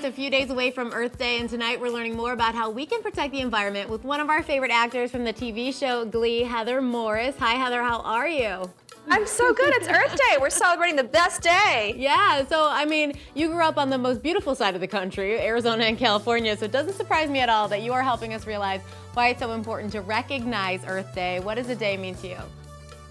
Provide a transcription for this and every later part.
a few days away from Earth Day, and tonight we're learning more about how we can protect the environment with one of our favorite actors from the TV show Glee, Heather Morris. Hi, Heather, how are you? I'm so good. It's Earth Day. We're celebrating the best day. Yeah, so I mean, you grew up on the most beautiful side of the country, Arizona and California, so it doesn't surprise me at all that you are helping us realize why it's so important to recognize Earth Day. What does the day mean to you?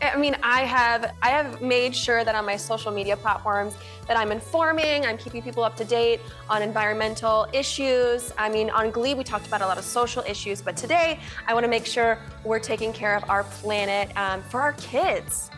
I mean, I have made sure that on my social media platforms that I'm informing, I'm keeping people up to date on environmental issues. I mean, on Glee, we talked about a lot of social issues, but today I want to make sure we're taking care of our planet for our kids.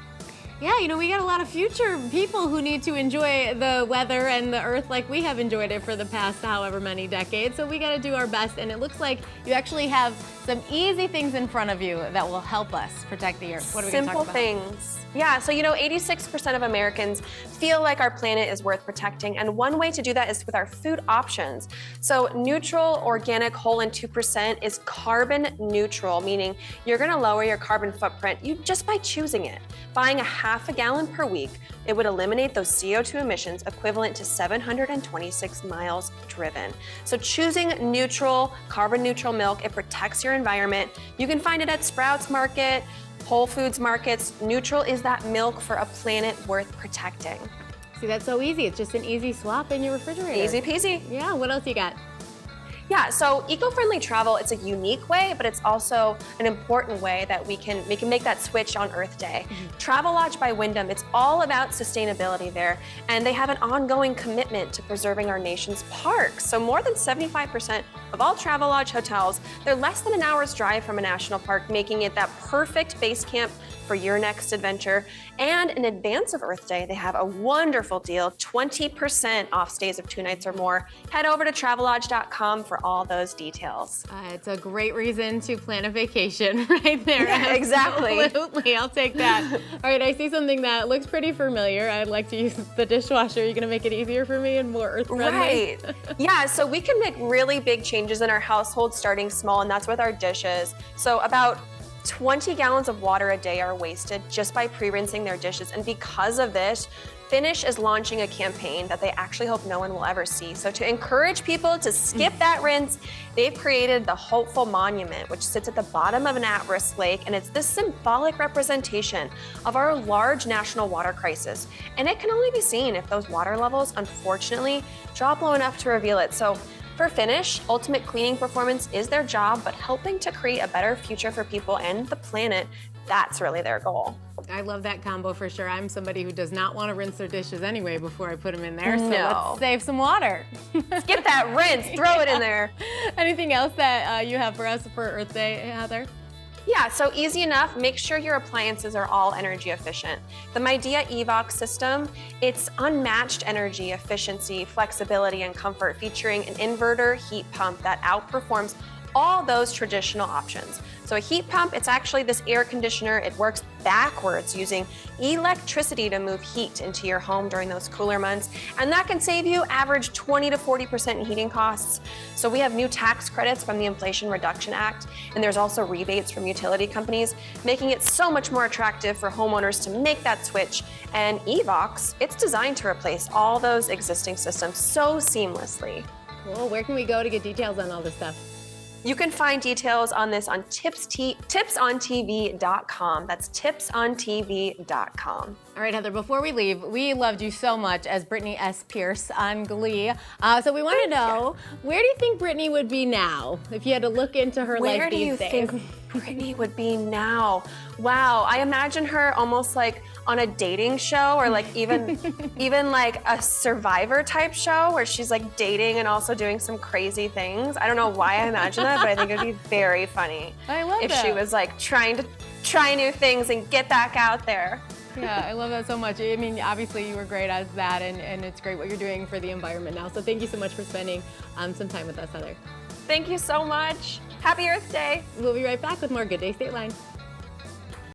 Yeah, you know, we got a lot of future people who need to enjoy the weather and the earth like we have enjoyed it for the past however many decades. So we got to do our best. And it looks like you actually have some easy things in front of you that will help us protect the earth. What are we going to talk about? Simple things. Yeah, so you know, 86% of Americans feel like our planet is worth protecting, and one way to do that is with our food options. So neutral, organic, whole, and 2% is carbon neutral, meaning you're gonna lower your carbon footprint just by choosing it. Buying a half a gallon per week, it would eliminate those CO2 emissions equivalent to 726 miles driven. So choosing neutral, carbon neutral milk, it protects your environment. You can find it at Sprouts Market, Whole Foods markets. Neutral is that milk for a planet worth protecting. See, that's so easy. It's just an easy swap in your refrigerator. Easy peasy. Yeah, what else you got? Yeah, so eco-friendly travel, it's a unique way, but it's also an important way that we can make that switch on Earth Day. Travelodge by Wyndham, it's all about sustainability there, and they have an ongoing commitment to preserving our nation's parks. So more than 75% of all Travelodge hotels, they're less than an hour's drive from a national park, making it that perfect base camp for your next adventure. And in advance of Earth Day, they have a wonderful deal, 20% off stays of 2 nights or more. Head over to Travelodge.com for all those details. It's a great reason to plan a vacation right there. Yeah, exactly. Absolutely, I'll take that. All right, I see something that looks pretty familiar. I'd like to use the dishwasher. Are you gonna make it easier for me and more earth-friendly? Right, yeah, so we can make really big changes in our household starting small, and that's with our dishes. So about 20 gallons of water a day are wasted just by pre-rinsing their dishes, and because of this, Finish is launching a campaign that they actually hope no one will ever see. So to encourage people to skip that rinse, they've created the Hopeful Monument, which sits at the bottom of an at-risk lake, and it's this symbolic representation of our large national water crisis. And it can only be seen if those water levels, unfortunately, drop low enough to reveal it. So for Finish, ultimate cleaning performance is their job, but helping to create a better future for people and the planet, that's really their goal. I love that combo for sure. I'm somebody who does not want to rinse their dishes anyway before I put them in there, so let's save some water. Skip that rinse, throw it in there. Anything else that you have for us for Earth Day, Heather? Yeah, so easy enough. Make sure your appliances are all energy efficient. The Midea Evox system, it's unmatched energy efficiency, flexibility, and comfort, featuring an inverter heat pump that outperforms all those traditional options. So a heat pump, it's actually this air conditioner. It works backwards using electricity to move heat into your home during those cooler months. And that can save you average 20 to 40% in heating costs. So we have new tax credits from the Inflation Reduction Act, and there's also rebates from utility companies, making it so much more attractive for homeowners to make that switch. And Evox, it's designed to replace all those existing systems so seamlessly. Cool. Where can we go to get details on all this stuff? You can find details on this on tipsontv.com. That's tipsontv.com. All right, Heather, before we leave, we loved you so much as Brittany S. Pierce on Glee. So we want to know, where do you think Brittany would be now if you had to look into her life these days? Where do you think Brittany would be now? Wow, I imagine her almost like on a dating show, or like even like a Survivor type show where she's like dating and also doing some crazy things. I don't know why I imagine that, but I think it would be very funny. I love if that. she was like trying to try new things and get back out there. Yeah, I love that so much. I mean, obviously you were great as that, and it's great what you're doing for the environment now. So thank you so much for spending some time with us, Heather. Thank you so much. Happy Earth Day. We'll be right back with more Good Day Stateline.